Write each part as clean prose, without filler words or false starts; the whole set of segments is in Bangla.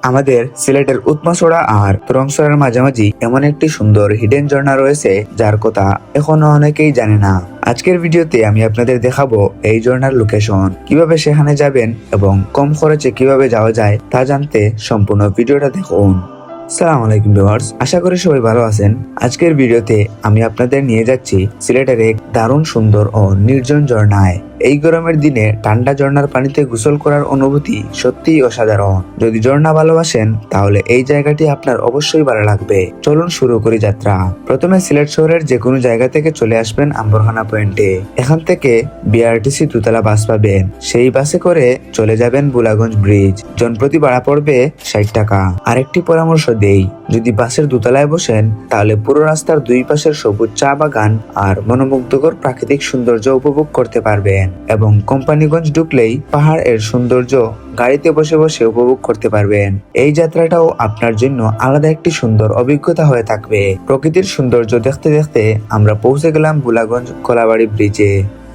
আমাদের সিলেটের উৎমাছড়া আর তুরংছড়ার মাঝামাঝি এমন একটি সুন্দর হিডেন ঝর্ণা রয়েছে যার কথা এখনো অনেকেই জানে না। আজকের ভিডিওতে আমি আপনাদের দেখাবো এই ঝর্ণার লোকেশন, কিভাবে সেখানে যাবেন এবং কম খরচে কিভাবে যাওয়া যায় তা জানতে সম্পূর্ণ ভিডিওটা দেখুন। আসসালামু আলাইকুম ভিউয়ার্স, আশা করি সবাই ভালো আছেন। আজকের ভিডিওতে আমি আপনাদের নিয়ে যাচ্ছি সিলেটের এক দারুণ সুন্দর ও নির্জন ঝর্ণায়। এই গরমের দিনে ঠান্ডা ঝর্ণার পানিতে গোসল করার অনুভূতি সত্যিই অসাধারণ। যদি ঝর্ণা ভালোবাসেন তাহলে এই জায়গাটি আপনার অবশ্যই ভালো লাগবে। চলুন শুরু করি যাত্রা। প্রথমে সিলেট শহরের যে কোনো জায়গা থেকে চলে আসবেন আম্বরখানা পয়েন্টে। এখান থেকে বিআরটিসি দোতলা বাস পাবেন। সেই বাসে করে চলে যাবেন বুলাগঞ্জ ব্রিজ। জনপ্রতি ভাড়া পড়বে 60 টাকা। আরেকটি পরামর্শ দেই, যদি বাসের দোতলায় বসেন তাহলে পুরো রাস্তার দুই পাশের সবুজ চা বাগান আর মনোমুগ্ধকর প্রাকৃতিক সৌন্দর্য উপভোগ করতে পারবেন এবং কোম্পানিগঞ্জ ঢুকলেই পাহাড় এর সৌন্দর্য গাড়িতে বসে বসে উপভোগ করতে পারবেন। এই যাত্রাটাও আপনার জন্য আলাদা একটি সুন্দর অভিজ্ঞতা হয়ে থাকবে। প্রকৃতির সৌন্দর্য দেখতে দেখতে আমরা পৌঁছে গেলাম বুলাগঞ্জ কলাবাড়ি ব্রিজে।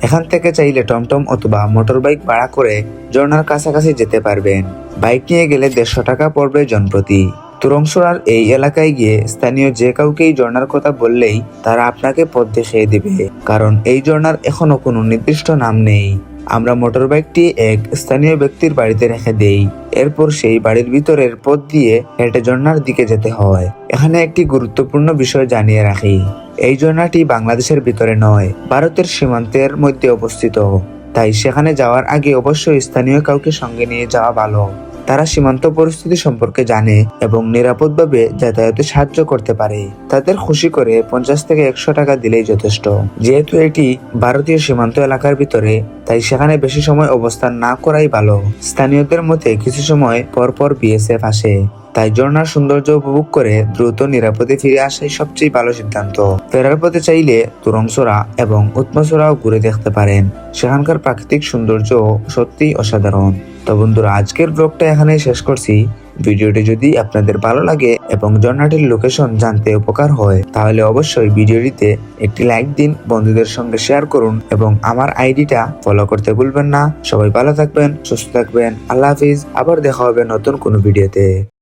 এখান থেকে চাইলে টমটম অথবা মোটর বাইক ভাড়া করে ঝর্ণার কাছাকাছি যেতে পারবেন। বাইক নিয়ে গেলে 150 টাকা পড়বে জনপ্রতি। তুরংছড়ার এই এলাকায় গিয়ে স্থানীয় যে কাউকেই ঝর্ণার কথা বললেই তারা আপনাকে পথ দেখিয়ে দিবে, কারণ এই ঝর্ণার এখনো কোনো নির্দিষ্ট নাম নেই। আমরা মোটর বাইকটি এক স্থানীয় ব্যক্তির বাড়িতে রেখে দেই। এরপর সেই বাড়ির ভিতরের পথ দিয়ে হেঁটে ঝর্ণার দিকে যেতে হয়। এখানে একটি গুরুত্বপূর্ণ বিষয় জানিয়ে রাখি, এই ঝর্ণাটি বাংলাদেশের ভিতরে নয়, ভারতের সীমান্তের মধ্যে অবস্থিত। তাই সেখানে যাওয়ার আগে অবশ্যই স্থানীয় কাউকে সঙ্গে নিয়ে যাওয়া ভালো। তারা সীমান্ত পরিস্থিতি সম্পর্কে জানে এবং নিরাপদভাবে যাতায়াতে সাহায্য করতে পারে। তাদের খুশি করে 50 থেকে 100 টাকা দিলেই যথেষ্ট। যেহেতু এটি ভারতীয় সীমান্ত এলাকার ভিতরে, তাই সেখানে বেশি সময় অবস্থান না করাই ভালো। স্থানীয়দের মতে কিছু সময় পরপর বিএসএফ আসে, তাই ঝর্ণার সৌন্দর্য উপভোগ করে দ্রুত নিরাপদে ফিরে আসাই সবচেয়ে ভালো সিদ্ধান্ত। ফেরার পথে চাইলে তুরংছড়া এবং উৎমাছড়াও ঘুরে দেখতে পারেন। সেখানকার প্রাকৃতিক সৌন্দর্য সত্যিই অসাধারণ। তো বন্ধুরা, আজকের ব্লগটা এখানেই শেষ করছি। ভিডিওটি যদি আপনাদের ভালো লাগে এবং ঝর্ণাটির লোকেশন জানতে উপকার হয় তাহলে অবশ্যই ভিডিওটিতে একটি লাইক দিন, বন্ধুদের সঙ্গে শেয়ার করুন এবং আমার আইডিটা ফলো করতে ভুলবেন না। সবাই ভালো থাকবেন, সুস্থ থাকবেন। আল্লাহ হাফিজ। আবার দেখা হবে নতুন কোনো ভিডিওতে।